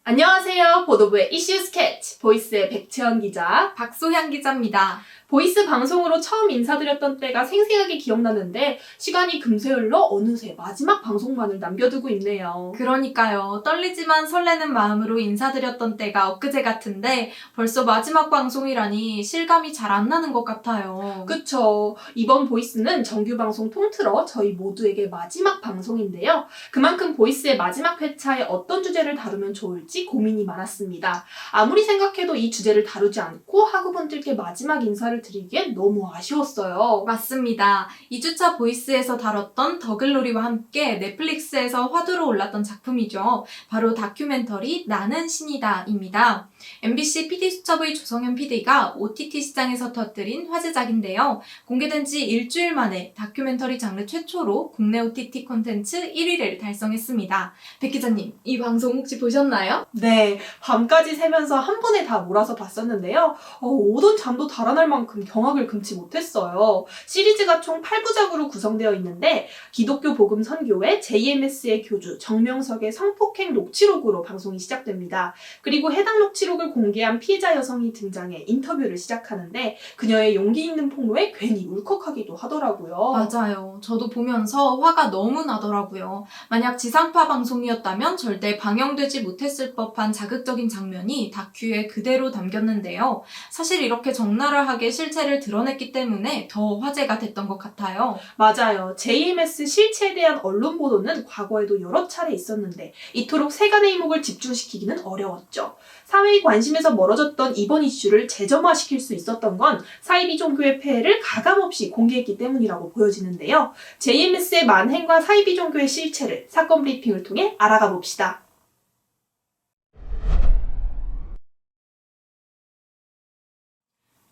안녕하세요. 보도부의 이슈 스케치, 보이스의 백채연 기자, 박소향 기자입니다. 보이스 방송으로 처음 인사드렸던 때가 생생하게 기억나는데 시간이 금세 흘러 어느새 마지막 방송만을 남겨두고 있네요. 그러니까요. 떨리지만 설레는 마음으로 인사드렸던 때가 엊그제 같은데 벌써 마지막 방송이라니 실감이 잘 안 나는 것 같아요. 그쵸. 이번 보이스는 정규 방송 통틀어 저희 모두에게 마지막 방송인데요. 그만큼 보이스의 마지막 회차에 어떤 주제를 다루면 좋을지 고민이 많았습니다. 아무리 생각해도 이 주제를 다루지 않고 학우분들께 마지막 인사를 드리기엔 너무 아쉬웠어요. 맞습니다. 2주차 보이스에서 다뤘던 더글로리와 함께 넷플릭스에서 화두로 올랐던 작품이죠. 바로 다큐멘터리 나는 신이다입니다. MBC PD수첩의 조성현 PD가 OTT 시장에서 터뜨린 화제작인데요. 공개된 지 일주일 만에 다큐멘터리 장르 최초로 국내 OTT 콘텐츠 1위를 달성했습니다. 백 기자님, 이 방송 혹시 보셨나요? 네, 밤까지 새면서 한 번에 다 몰아서 봤었는데요. 오던 잠도 달아날 만큼 경악을 금치 못했어요. 시리즈가 총 8부작으로 구성되어 있는데 기독교 복음 선교회 JMS의 교주 정명석의 성폭행 녹취록으로 방송이 시작됩니다. 그리고 해당 녹취록을 공개한 피해자 여성이 등장해 인터뷰를 시작하는데 그녀의 용기 있는 폭로에 괜히 울컥하기도 하더라고요. 맞아요. 저도 보면서 화가 너무 나더라고요. 만약 지상파 방송이었다면 절대 방영되지 못했을 법한 자극적인 장면이 다큐에 그대로 담겼는데요. 사실 이렇게 적나라하게 실체를 드러냈기 때문에 더 화제가 됐던 것 같아요. 맞아요. JMS 실체에 대한 언론 보도는 과거에도 여러 차례 있었는데 이토록 세간의 이목을 집중시키기는 어려웠죠. 사회의 관심에서 멀어졌던 이번 이슈를 재점화시킬 수 있었던 건 사이비 종교의 폐해를 가감없이 공개했기 때문이라고 보여지는데요. JMS의 만행과 사이비 종교의 실체를 사건 브리핑을 통해 알아가 봅시다.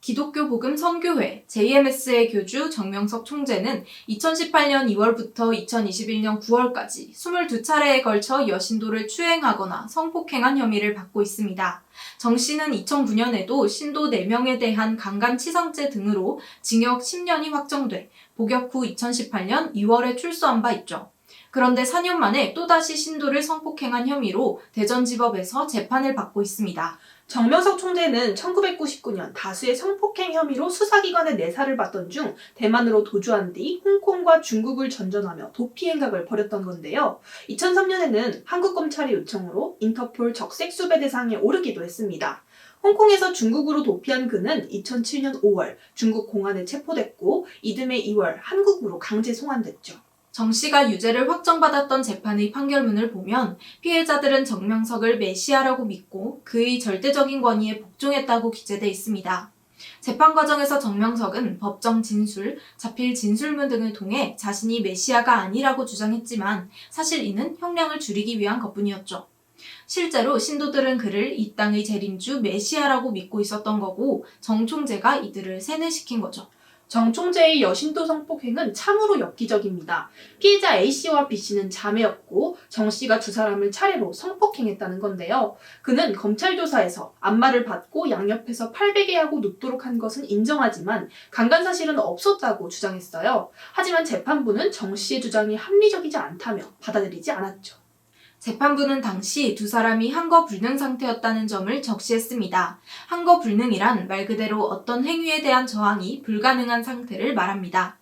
기독교 복음 선교회 JMS의 교주 정명석 총재는 2018년 2월부터 2021년 9월까지 22차례에 걸쳐 여신도를 추행하거나 성폭행한 혐의를 받고 있습니다. 정 씨는 2009년에도 신도 4명에 대한 강간치상죄 등으로 징역 10년이 확정돼 복역 후 2018년 2월에 출소한 바 있죠. 그런데 4년 만에 또다시 신도를 성폭행한 혐의로 대전지법에서 재판을 받고 있습니다. 정명석 총재는 1999년 다수의 성폭행 혐의로 수사기관에 내사를 받던 중 대만으로 도주한 뒤 홍콩과 중국을 전전하며 도피 행각을 벌였던 건데요. 2003년에는 한국 검찰의 요청으로 인터폴 적색 수배 대상에 오르기도 했습니다. 홍콩에서 중국으로 도피한 그는 2007년 5월 중국 공안에 체포됐고 이듬해 2월 한국으로 강제 송환됐죠. 정 씨가 유죄를 확정받았던 재판의 판결문을 보면 피해자들은 정명석을 메시아라고 믿고 그의 절대적인 권위에 복종했다고 기재돼 있습니다. 재판 과정에서 정명석은 법정 진술, 자필 진술문 등을 통해 자신이 메시아가 아니라고 주장했지만 사실 이는 형량을 줄이기 위한 것뿐이었죠. 실제로 신도들은 그를 이 땅의 재림주 메시아라고 믿고 있었던 거고 정 총재가 이들을 세뇌시킨 거죠. 정 총재의 여신도 성폭행은 참으로 엽기적입니다. 피해자 A씨와 B씨는 자매였고 정 씨가 두 사람을 차례로 성폭행했다는 건데요. 그는 검찰 조사에서 안마를 받고 양옆에서 팔베개하고 눕도록 한 것은 인정하지만 강간 사실은 없었다고 주장했어요. 하지만 재판부는 정 씨의 주장이 합리적이지 않다며 받아들이지 않았죠. 재판부는 당시 두 사람이 항거불능 상태였다는 점을 적시했습니다. 항거불능이란 말 그대로 어떤 행위에 대한 저항이 불가능한 상태를 말합니다.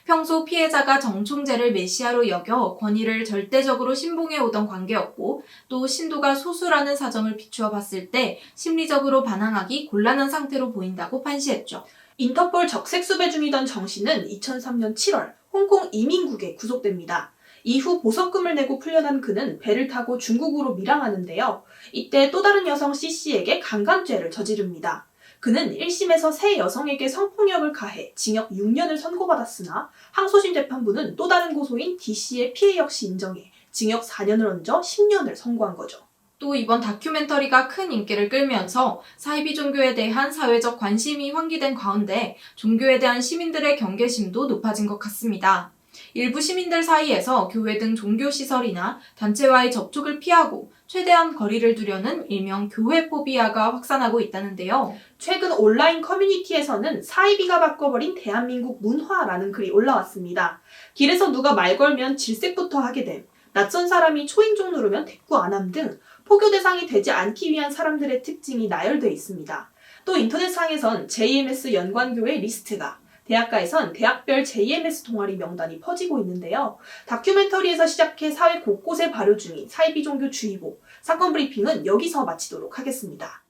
평소 피해자가 정 총재를 메시아로 여겨 권위를 절대적으로 신봉해 오던 관계였고 또 신도가 소수라는 사정을 비추어 봤을 때 심리적으로 반항하기 곤란한 상태로 보인다고 판시했죠. 인터폴 적색 수배 중이던 정 씨는 2003년 7월 홍콩 이민국에 구속됩니다. 이후 보석금을 내고 풀려난 그는 배를 타고 중국으로 밀항하는데요. 이때 또 다른 여성 C씨에게 강간죄를 저지릅니다. 그는 1심에서 새 여성에게 성폭력을 가해 징역 6년을 선고받았으나 항소심 재판부는 또 다른 고소인 D씨의 피해 역시 인정해 징역 4년을 얹어 10년을 선고한 거죠. 또 이번 다큐멘터리가 큰 인기를 끌면서 사이비 종교에 대한 사회적 관심이 환기된 가운데 종교에 대한 시민들의 경계심도 높아진 것 같습니다. 일부 시민들 사이에서 교회 등 종교시설이나 단체와의 접촉을 피하고 최대한 거리를 두려는 일명 교회 포비아가 확산하고 있다는데요. 최근 온라인 커뮤니티에서는 사이비가 바꿔버린 대한민국 문화라는 글이 올라왔습니다. 길에서 누가 말 걸면 질색부터 하게 됨, 낯선 사람이 초인종 누르면 대꾸 안 함 등 포교 대상이 되지 않기 위한 사람들의 특징이 나열되어 있습니다. 또 인터넷상에선 JMS 연관교회 리스트가, 대학가에선 대학별 JMS 동아리 명단이 퍼지고 있는데요. 다큐멘터리에서 시작해 사회 곳곳에 발효 중인 사이비종교 주의보, 사건 브리핑은 여기서 마치도록 하겠습니다.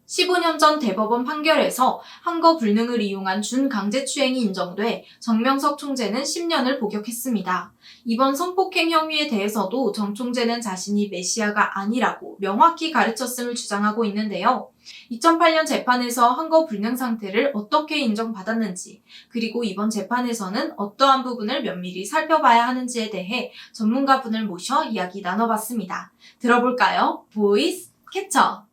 15년 전 대법원 판결에서 한거 불능을 이용한 준강제추행이 인정돼 정명석 총재는 10년을 복역했습니다. 이번 성폭행 혐의에 대해서도 정 총재는 자신이 메시아가 아니라고 명확히 가르쳤음을 주장하고 있는데요. 2008년 재판에서 한거 불능 상태를 어떻게 인정받았는지, 그리고 이번 재판에서는 어떠한 부분을 면밀히 살펴봐야 하는지에 대해 전문가분을 모셔 이야기 나눠봤습니다. 들어볼까요? 보이스 캐쳐!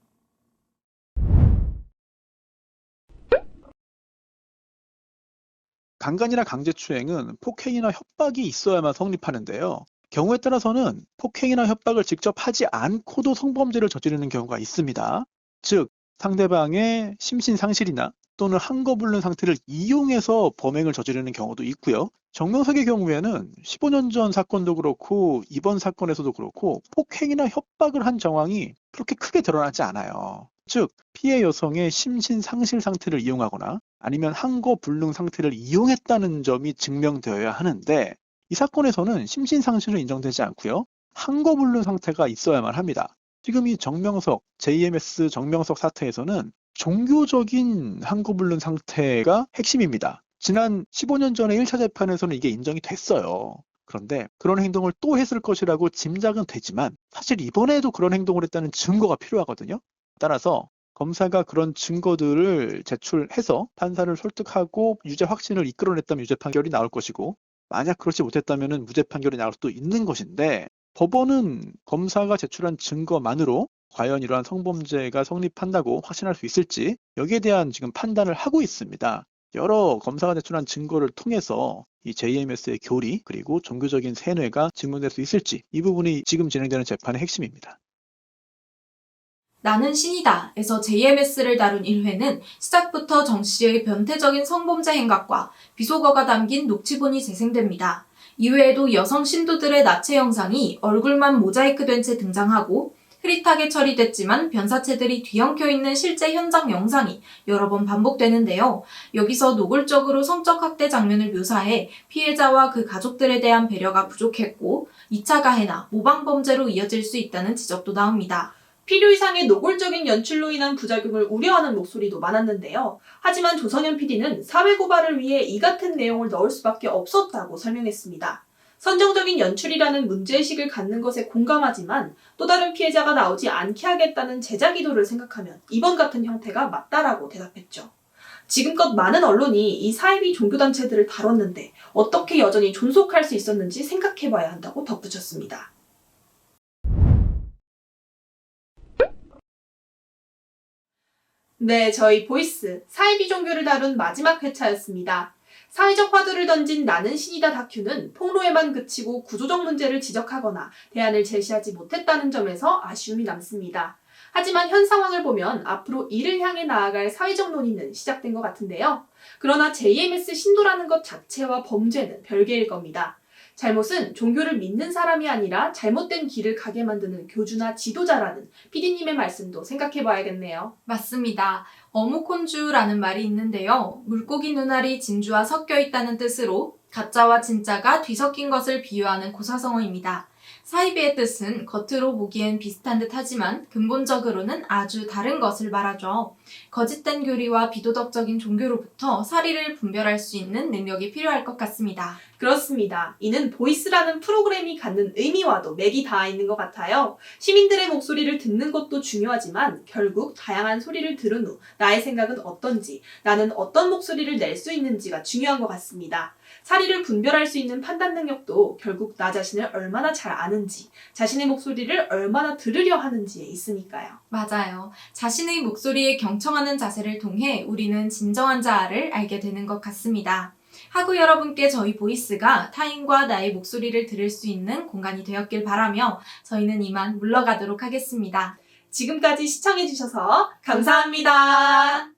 강간이나 강제추행은 폭행이나 협박이 있어야만 성립하는데요. 경우에 따라서는 폭행이나 협박을 직접 하지 않고도 성범죄를 저지르는 경우가 있습니다. 즉, 상대방의 심신상실이나 또는 한거불능 상태를 이용해서 범행을 저지르는 경우도 있고요. 정명석의 경우에는 15년 전 사건도 그렇고 이번 사건에서도 그렇고 폭행이나 협박을 한 정황이 그렇게 크게 드러나지 않아요. 즉, 피해 여성의 심신상실 상태를 이용하거나 아니면 한거불능 상태를 이용했다는 점이 증명되어야 하는데, 이 사건에서는 심신상실은 인정되지 않고요. 한거불능 상태가 있어야만 합니다. 지금 이 정명석, JMS 정명석 사태에서는 종교적인 한거불능 상태가 핵심입니다. 지난 15년 전에 1차 재판에서는 이게 인정이 됐어요. 그런데 그런 행동을 또 했을 것이라고 짐작은 되지만 사실 이번에도 그런 행동을 했다는 증거가 필요하거든요. 따라서 검사가 그런 증거들을 제출해서 판사를 설득하고 유죄 확신을 이끌어냈다면 유죄 판결이 나올 것이고, 만약 그렇지 못했다면 무죄 판결이 나올 수도 있는 것인데, 법원은 검사가 제출한 증거만으로 과연 이러한 성범죄가 성립한다고 확신할 수 있을지, 여기에 대한 지금 판단을 하고 있습니다. 여러 검사가 제출한 증거를 통해서 이 JMS의 교리 그리고 종교적인 세뇌가 증명될 수 있을지, 이 부분이 지금 진행되는 재판의 핵심입니다. 나는 신이다 에서 JMS를 다룬 1회는 시작부터 정 씨의 변태적인 성범죄 행각과 비속어가 담긴 녹취본이 재생됩니다. 이외에도 여성 신도들의 나체 영상이 얼굴만 모자이크된 채 등장하고 흐릿하게 처리됐지만 변사체들이 뒤엉켜 있는 실제 현장 영상이 여러 번 반복되는데요. 여기서 노골적으로 성적 학대 장면을 묘사해 피해자와 그 가족들에 대한 배려가 부족했고 2차 가해나 모방 범죄로 이어질 수 있다는 지적도 나옵니다. 필요 이상의 노골적인 연출로 인한 부작용을 우려하는 목소리도 많았는데요. 하지만 조선현 PD는 사회 고발을 위해 이 같은 내용을 넣을 수밖에 없었다고 설명했습니다. 선정적인 연출이라는 문제의식을 갖는 것에 공감하지만 또 다른 피해자가 나오지 않게 하겠다는 제작 의도를 생각하면 이번 같은 형태가 맞다라고 대답했죠. 지금껏 많은 언론이 이 사이비 종교단체들을 다뤘는데 어떻게 여전히 존속할 수 있었는지 생각해봐야 한다고 덧붙였습니다. 네, 저희 보이스 사이비 종교를 다룬 마지막 회차였습니다. 사회적 화두를 던진 나는 신이다 다큐는 폭로에만 그치고 구조적 문제를 지적하거나 대안을 제시하지 못했다는 점에서 아쉬움이 남습니다. 하지만 현 상황을 보면 앞으로 이를 향해 나아갈 사회적 논의는 시작된 것 같은데요. 그러나 JMS 신도라는 것 자체와 범죄는 별개일 겁니다. 잘못은 종교를 믿는 사람이 아니라 잘못된 길을 가게 만드는 교주나 지도자라는 PD님의 말씀도 생각해봐야겠네요. 맞습니다. 어묵혼주라는 말이 있는데요. 물고기 눈알이 진주와 섞여 있다는 뜻으로 가짜와 진짜가 뒤섞인 것을 비유하는 고사성어입니다. 사이비의 뜻은 겉으로 보기엔 비슷한 듯 하지만 근본적으로는 아주 다른 것을 말하죠. 거짓된 교리와 비도덕적인 종교로부터 사리를 분별할 수 있는 능력이 필요할 것 같습니다. 그렇습니다. 이는 보이스라는 프로그램이 갖는 의미와도 맥이 닿아 있는 것 같아요. 시민들의 목소리를 듣는 것도 중요하지만 결국 다양한 소리를 들은 후 나의 생각은 어떤지, 나는 어떤 목소리를 낼 수 있는지가 중요한 것 같습니다. 사리를 분별할 수 있는 판단 능력도 결국 나 자신을 얼마나 잘 아는지, 자신의 목소리를 얼마나 들으려 하는지에 있으니까요. 맞아요. 자신의 목소리에 경청하는 자세를 통해 우리는 진정한 자아를 알게 되는 것 같습니다. 하구 여러분께 저희 보이스가 타인과 나의 목소리를 들을 수 있는 공간이 되었길 바라며 저희는 이만 물러가도록 하겠습니다. 지금까지 시청해주셔서 감사합니다.